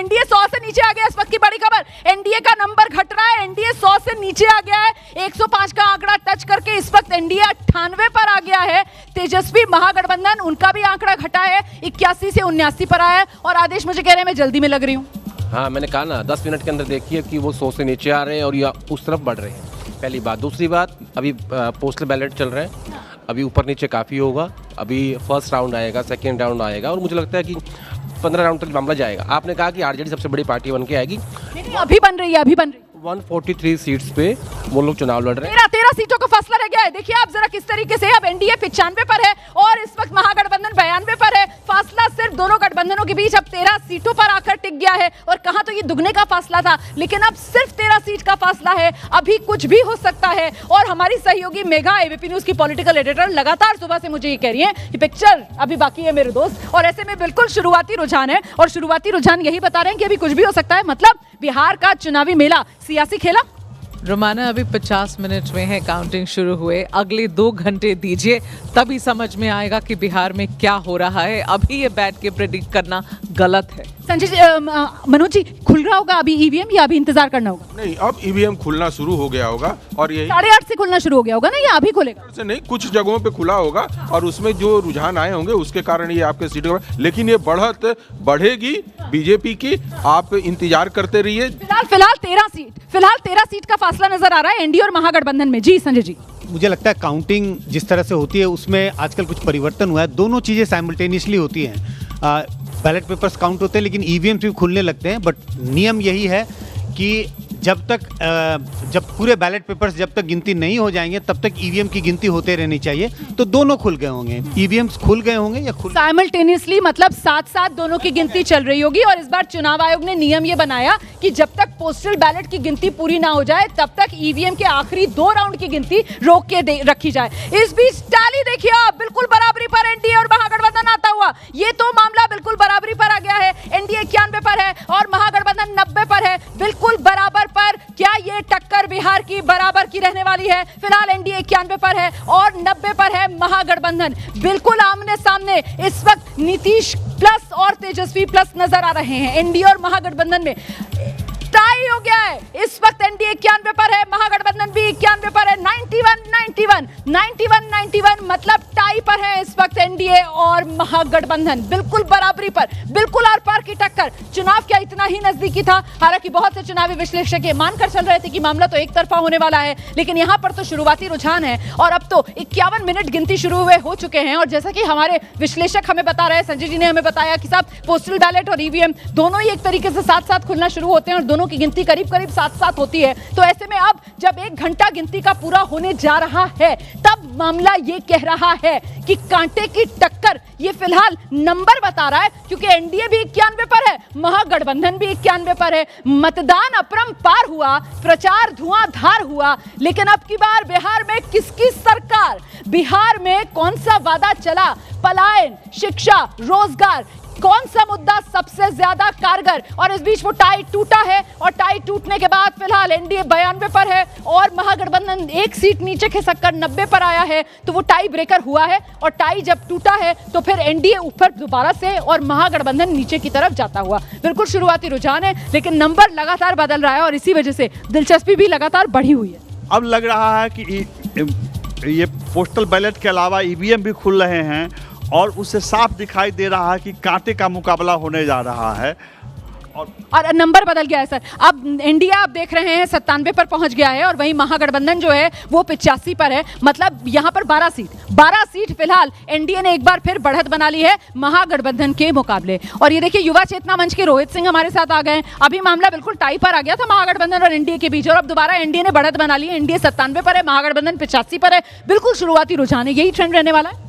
NDA 100 से नीचे आ गया। इस वक्त की बड़ी खबर, एनडीए का नंबर घट रहा है, एनडीए 100 से नीचे आ गया है। 105 का आंकड़ा टच करके इस वक्त एनडीए 98 पर आ गया है। तेजस्वी महागठबंधन, उनका भी आंकड़ा घटा है, 81 से 79 पर आया है। और आदेश मुझे कह रहे हैं मैं जल्दी में लग रही हूँ। हाँ, मैंने कहा ना 10 मिनट के अंदर देखिए कि वो 100 से नीचे आ रहे हैं और या उस तरफ बढ़ रहे हैं। पहली बात। दूसरी बात, अभी पोस्टल बैलेट चल रहे हैं, अभी ऊपर नीचे काफ़ी होगा। अभी फर्स्ट राउंड आएगा, सेकेंड राउंड आएगा और मुझे लगता है कि 15 राउंड तक मामला जाएगा। आपने कहा कि आरजेडी सबसे बड़ी पार्टी बन के आएगी, नहीं, अभी बन रही है, अभी बन रही है। 143 सीट्स पे वो लोग चुनाव लड़ रहे हैं। 13 सीटों का फैसला रह गया है। देखिए आप जरा किस तरीके से, अब एनडीए 95 पर है और इस वक्त महागठबंधन 92 पर है। फासला सिर्फ दोनों गठबंधनों के बीच अब 13 सीटों पर आकर टिक गया है। और कहा तो ये दुगने का फासला था, लेकिन अब सिर्फ 13 सीट का फासला है। अभी कुछ भी हो सकता है। और हमारी सहयोगी मेघा, एबीपी न्यूज की पॉलिटिकल एडिटर, लगातार सुबह से मुझे ये कह रही है कि पिक्चर अभी बाकी है मेरे दोस्त। और ऐसे में बिल्कुल शुरुआती रुझान है और शुरुआती रुझान यही बता रहे हैं कि अभी कुछ भी हो सकता है। मतलब बिहार का चुनावी मेला सियासी खेला। रोमाना, अभी 50 मिनट में है काउंटिंग शुरू हुए, अगले 2 घंटे दीजिए, तभी समझ में आएगा कि बिहार में क्या हो रहा है। अभी ये बैठ के प्रेडिक्ट करना गलत है। संजय जी, मनोज जी, खुल रहा होगा अभी ईवीएम या अभी इंतजार करना होगा? नहीं, अब ईवीएम खुलना शुरू हो गया होगा और यही 8:30 से खुलना शुरू हो गया होगा ना, या अभी खुलेगा? से नहीं, कुछ जगहों पे खुला होगा और उसमें जो रुझान आए होंगे उसके कारण ये आपके सीटों पर, लेकिन ये बढ़त बढ़ेगी बीजेपी की। आप इंतजार करते रहिए। फिलहाल 13 सीट का फासला नजर आ रहा है एनडीए और महागठबंधन में। जी संजय जी, मुझे लगता है काउंटिंग जिस तरह से होती है उसमें आजकल कुछ परिवर्तन हुआ है। दोनों चीज़ें साइमल्टेनियसली होती हैं। बैलेट पेपर्स काउंट होते हैं लेकिन ईवीएम भी खुलने लगते हैं। बट नियम यही है कि जब पूरे बैलेट पेपर्स जब तक गिनती नहीं हो जाएंगे तब तक ईवीएम की गिनती होते रहनी चाहिए। तो दोनों खुल गए होंगे, ईवीएम्स खुल गए होंगे या खुल साइमल्टेनियसली, मतलब साथ साथ दोनों की गिनती चल रही होगी। और इस बार चुनाव आयोग ने नियम ये बनाया कि जब तक पोस्टल बैलेट की गिनती पूरी ना हो जाए तब तक ईवीएम के आखिरी 2 राउंड की गिनती रोक के रखी जाए। इस बीच टैली देखिए आप, बिल्कुल बराबरी पर एनडीए और महागठबंधन आता हुआ। ये तो मामला बिल्कुल बराबरी पर आ गया है। एनडीए 91 पर है और महागठबंधन 90 पर है, बिल्कुल बराबर पर। क्या ये टक्कर बिहार की बराबर की रहने वाली है? फिलहाल एनडीए 91 पर है और 90 पर है महागठबंधन। बिल्कुल आमने सामने इस वक्त नीतीश प्लस और तेजस्वी प्लस नजर आ रहे हैं। एनडीए और महागठबंधन में टाई हो गया है। इस वक्त एनडीए 91 पर है, महागठबंधन भी 91 पर है। 91 मतलब टाई पर है इस वक्त एनडीए और महागठबंधन, बिल्कुल बराबरी पर, बिल्कुल आर पार की टक्कर। चुनाव क्या इतना ही नजदीकी था? हालांकि बहुत से चुनावी विश्लेषक ये मानकर चल रहे थे कि मामला तो एक तरफा होने वाला है, लेकिन यहां पर तो शुरुआती रुझान है और अब तो 51 मिनट गिनती शुरू हुए हो चुके हैं। और जैसा कि हमारे विश्लेषक हमें बता रहे हैं, संजय जी ने हमें बताया कि साहब पोस्टल बैलेट और ईवीएम दोनों ही एक तरीके से साथ साथ खुलना शुरू होते हैं और दोनों की गिनती करीब करीब साथ साथ होती है। तो ऐसे में अब जब 1 घंटा गिनती का पूरा होने जा रहा है तब मामला ये कह रहा है कि कांटे की टक्कर ये फिलहाल नंबर बता रहा है, क्योंकि एनडीए भी 91 पर है, महागठबंधन भी 91 पर है। मतदान अपरंपार हुआ, प्रचार धुआंधार हुआ, लेकिन अब की बार बिहार में किसकी सरकार? बिहार में कौन सा वादा चला? पलायन, शिक्षा, रोजगार, कौन सा मुद्दा सबसे ज्यादा कारगर? और इस बीच वो टाई टूटा है और टाई टूटने के बाद फिलहाल एनडीए 92 पर है और महागठबंधन 1 सीट नीचे खिसककर 90 पर आया है। तो वो टाई ब्रेकर हुआ है और टाई जब टूटा है तो फिर एनडीए ऊपर दोबारा से और महागठबंधन नीचे की तरफ जाता हुआ। बिल्कुल शुरुआती रुझान है, लेकिन नंबर लगातार बदल रहा है और इसी वजह से दिलचस्पी भी लगातार बढ़ी हुई है। अब लग रहा है कि ये पोस्टल बैलेट के अलावा ईवीएम भी खुल रहे हैं और उससे साफ दिखाई दे रहा है कि कांटे का मुकाबला होने जा रहा है। और नंबर बदल गया है सर। अब एनडीए आप देख रहे हैं 97 पर पहुंच गया है और वहीं महागठबंधन जो है वो 85 पर है। मतलब यहां पर 12 सीट फिलहाल एनडीए ने एक बार फिर बढ़त बना ली है महागठबंधन के मुकाबले। और ये देखिए युवा चेतना मंच के रोहित सिंह हमारे साथ आ गए। अभी मामला बिल्कुल टाई पर आ गया था महागठबंधन और एनडीए के बीच, और अब दोबारा एनडीए ने बढ़त बना ली है। एनडीए 97 पर है, महागठबंधन 85 पर है। बिल्कुल शुरुआती रुझान है, यही ट्रेंड रहने वाला है।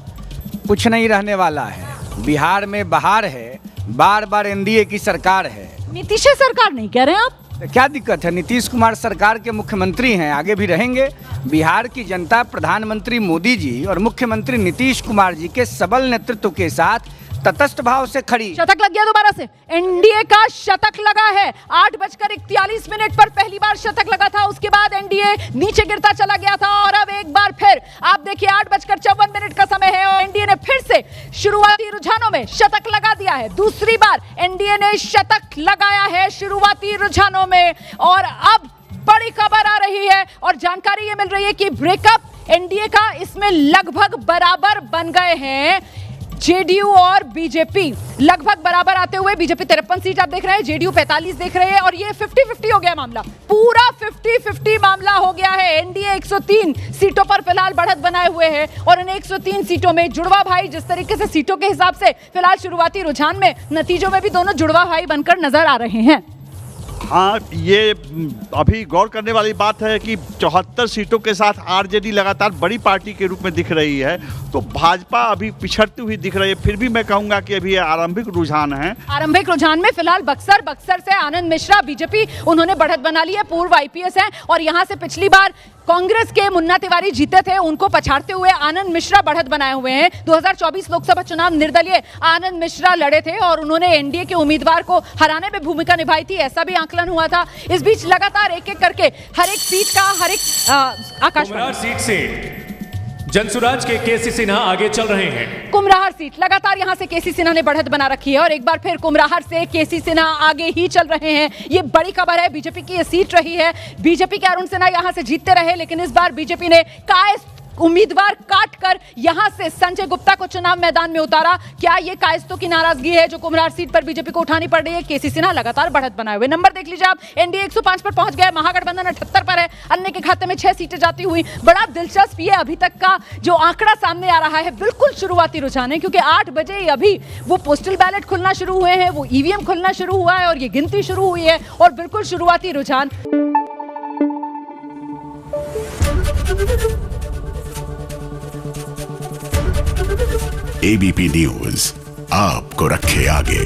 कुछ नहीं रहने वाला है। बिहार में बहार है, बार बार एनडीए की सरकार है। नीतीश सरकार नहीं कह रहे हैं आप? तो क्या दिक्कत है? नीतीश कुमार सरकार के मुख्यमंत्री हैं, आगे भी रहेंगे। बिहार की जनता प्रधानमंत्री मोदी जी और मुख्यमंत्री नीतीश कुमार जी के सबल नेतृत्व के साथ तटस्थ भाव से खड़ी। शतक लग गया दोबारा से, एनडीए का शतक लगा है। 8:41 पर पहली बार शतक लगा था, उसके बाद एनडीए नीचे गिरता चला गया था और अब एक बार फिर आप देखिए 8:54 का समय है और एनडीए ने फिर से शुरुआती रुझानों में शतक लगा दिया है। दूसरी बार एनडीए ने शतक लगाया है शुरुआती रुझानों में और अब बड़ी खबर आ रही है और जानकारी ये मिल रही है कि ब्रेकअप एनडीए का इसमें लगभग बराबर बन गए हैं। जेडीयू और बीजेपी लगभग बराबर आते हुए, बीजेपी 53 सीट आप देख रहे हैं, जेडीयू 45 देख रहे हैं और ये 50-50 हो गया मामला, पूरा 50-50 मामला हो गया है। एनडीए 103 सीटों पर फिलहाल बढ़त बनाए हुए है और इन 103 सीटों में जुड़वा भाई जिस तरीके से सीटों के हिसाब से फिलहाल शुरुआती रुझान में, नतीजों में भी दोनों जुड़वा भाई बनकर नजर आ रहे हैं। हाँ, ये अभी गौर करने वाली बात है कि 74 सीटों के साथ आरजेडी लगातार बड़ी पार्टी के रूप में दिख रही है, तो भाजपा अभी पिछड़ती हुई दिख रही है। फिर भी मैं कहूंगा कि अभी आरंभिक रुझान है। आरंभिक रुझान में फिलहाल बक्सर से आनंद मिश्रा बीजेपी, उन्होंने बढ़त बना ली है, पूर्व आईपीएस हैं और यहां से पिछली बार कांग्रेस के मुन्ना तिवारी जीते थे, उनको पछाड़ते हुए आनंद मिश्रा बढ़त बनाए हुए हैं। 2024 लोकसभा चुनाव निर्दलीय आनंद मिश्रा लड़े थे और उन्होंने एनडीए के उम्मीदवार को हराने में भूमिका निभाई थी, ऐसा भी आंकलन हुआ था। इस बीच लगातार एक एक करके हर एक सीट का आकाशवाणी सीट से जनसुराज के केसी सिन्हा आगे चल रहे हैं। कुमराहर सीट लगातार यहां से केसी सिन्हा ने बढ़त बना रखी है और एक बार फिर कुमराहर से केसी सिन्हा आगे ही चल रहे हैं। ये बड़ी खबर है, बीजेपी की ये सीट रही है, बीजेपी के अरुण सिन्हा यहां से जीतते रहे लेकिन इस बार बीजेपी ने कायस्थ उम्मीदवार काटकर यहां से संजय गुप्ता को चुनाव मैदान में उतारा। क्या ये कायस्तों की नाराजगी है जो कुमरार सीट पर बीजेपी को उठानी पड़ रही है? केसी सिन्हा लगातार बढ़त बनाए हुए। नंबर देख लीजिए आप, एनडीए 105 पर पहुंच गया, महागठबंधन 78 पर है, अन्य के खाते में 6 सीटें जाती हुई। बड़ा दिलचस्प ये अभी तक का जो आंकड़ा सामने आ रहा है, बिल्कुल शुरुआती रुझान है क्योंकि 8 बजे अभी वो पोस्टल बैलेट खुलना शुरू हुए हैं, वो ईवीएम खुलना शुरू हुआ है और ये गिनती शुरू हुई है और बिल्कुल शुरुआती रुझान। एबीपी न्यूज आपको रखे आगे।